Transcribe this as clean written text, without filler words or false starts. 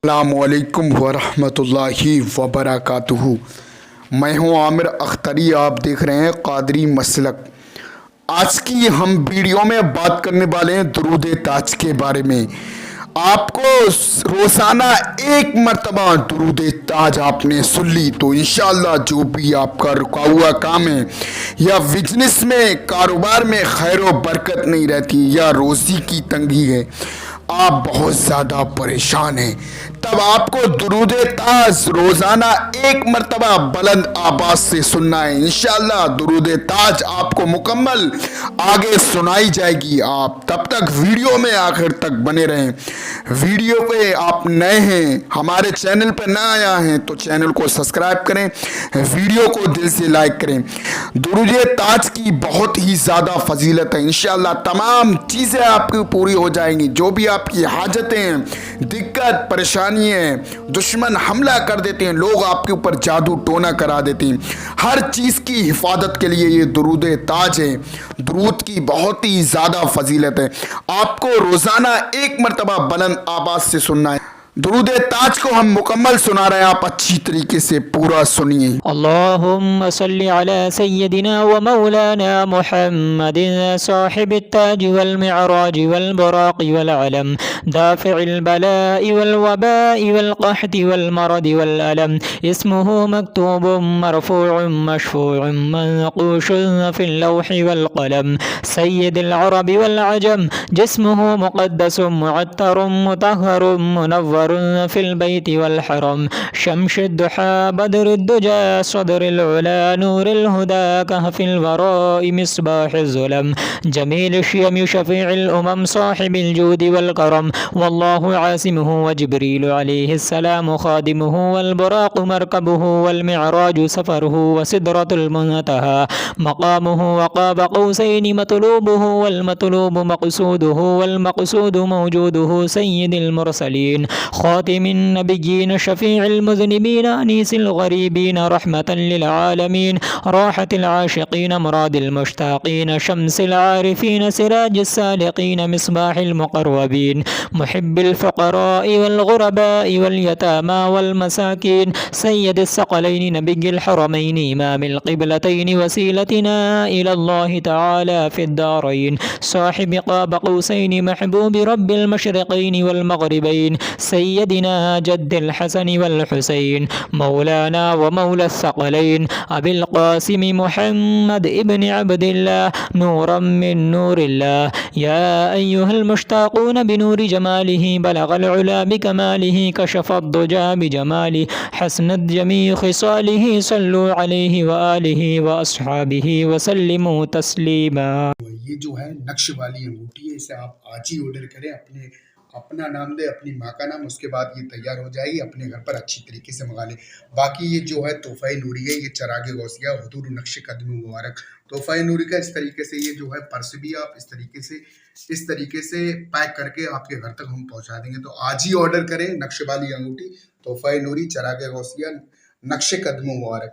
अस्सलामुअलैकुम वरहमतुल्लाहि वबरकातुहू। मैं हूं आमिर अख्तरी, आप देख रहे हैं कादरी मसलक। आज की हम वीडियो में बात करने वाले हैं दुरूद ताज के बारे में। आपको रोज़ाना एक मरतबा दुरूद ताज आपने सुन ली तो इंशाअल्लाह जो भी आपका रुका हुआ काम है या बिजनेस में कारोबार में खैर व बरकत नहीं रहती या रोज़ी की तंगी है, आप बहुत ज़्यादा परेशान हैं, तब आपको दुरूद ताज रोज़ाना एक मरतबा बुलंद आवाज़ से सुनना है। इंशाअल्लाह दुरूद ताज आपको मुकम्मल आगे सुनाई जाएगी। आप तब तक वीडियो में आखिर तक बने रहें। वीडियो पे आप नए हैं, हमारे चैनल पर नए आया हैं तो चैनल को सब्सक्राइब करें, वीडियो को दिल से लाइक करें। दुरूद ताज की बहुत ही ज़्यादा फजीलत है। इंशाअल्लाह तमाम चीज़ें आपकी पूरी हो जाएंगी। जो भी आपकी हाजतें हैं, दिक्कत परेशानी है, दुश्मन हमला कर देते हैं, लोग आपके ऊपर जादू टोना करा देते हैं, हर चीज़ की हिफाजत के लिए ये दुरूद ताज है। दुरूद की बहुत ही ज़्यादा फजीलत है। आपको रोज़ाना एक मरतबा बुलंद आवाज़ से सुनना है। दुरूद ताज को हम मुकम्मल सुना रहे हैं, आप अच्छी तरीके से पूरा सुनिए। अल्लाहुम्मा सल्ली अला सय्यदिना व मौलाना मुहम्मदिन साहिब ताज वल मिअराज वल बुराक वल अलम दाफिल बलाई वल वबाई वल कहती वल मरद वल अलम इस्मुहु मक्तूबुम मरफूउम मशफूउम मनकूशुन फिल लौहि वल कलम सय्यदुल अरब वल अजम जिस्मुहु मुक़द्दसुम मुअत्तरुम मुतहहरुम मुनव्वर फिल बैत वल हरम शम्शुद दुहा बदरुद दुजा सदरुल उला नूरुल हुदा कहफिल वराइ मिस्बाहुज़ ज़ुलम जमील शियम शफीउल उमम साहिबिल जूद वल करम वल्लाहु आसिमुहु व जिब्रील अलैहिस्सलाम खादिमुहु वल बुराक मरकबुहु वल मिअराज सफरुहु व सिदरतुल मुंतहा मकामुहु व क़ाब क़ौसैनि मतलूबुहु वल मतलूब मक़सूदुहु वल मक़सूद मौजूदुहु सय्यिदुल मुरसलीन खातिमिन नबिय्यीन शफीउल मुज़निबीन अनीसिल गरीबीन रहमतल लिल आलमीन राहतिल आशिकीन मुरादिल मुश्ताकीन शम्सिल आरिफीन सिराजिस सालिकीन मिस्बाहिल मुक़र्रबीन मुहिब्बिल फ़ुक़राइ वल गुरबाइ वल यतामा वल मसाकीन सय्यदिस सकलैनि नबिय्यिल हरमैनि इमामिल क़िबलतैनि वसीलतिना इलल्लाहि तआला फ़िद दारैन साहिब क़ाब क़ौसैनि महबूबि रब्बिल मशरिक़ैनि वल मग़रिबैन सय्यदिना जद्दिल हसन वल हुसैन मौलाना व मौला الثقلين أبي القاسم محمد ابن عبد الله نورا من نور الله يا أيها المشتاقون بنور جماله بلغ العلا بكماله كشف الضجى بجماله حسنت جميع خصاله صلوا عليه وآله وأصحابه وسلموا تسليما۔ یہ جو ہے نقش والی انگوٹھی ہے، اسے آپ آج ہی آرڈر کریں، اپنا نام دے، اپنی ماں کا نام، اس کے بعد یہ تیار ہو جائے گی، اپنے گھر پر اچھی طریقے سے منگا لیں۔ باقی یہ جو ہے تحفہ نوری ہے، یہ چراغ غوثیہ حضور نقش قدم مبارک تحفہ نوری کا، اس طریقے سے یہ جو ہے پرس بھی آپ اس طریقے سے پیک کر کے آپ کے گھر تک ہم پہنچا دیں گے۔ تو آج ہی آرڈر کریں، نقش والی انگوٹھی، تحفہ نوری، چراغ غوثیہ، نقش قدم مبارک۔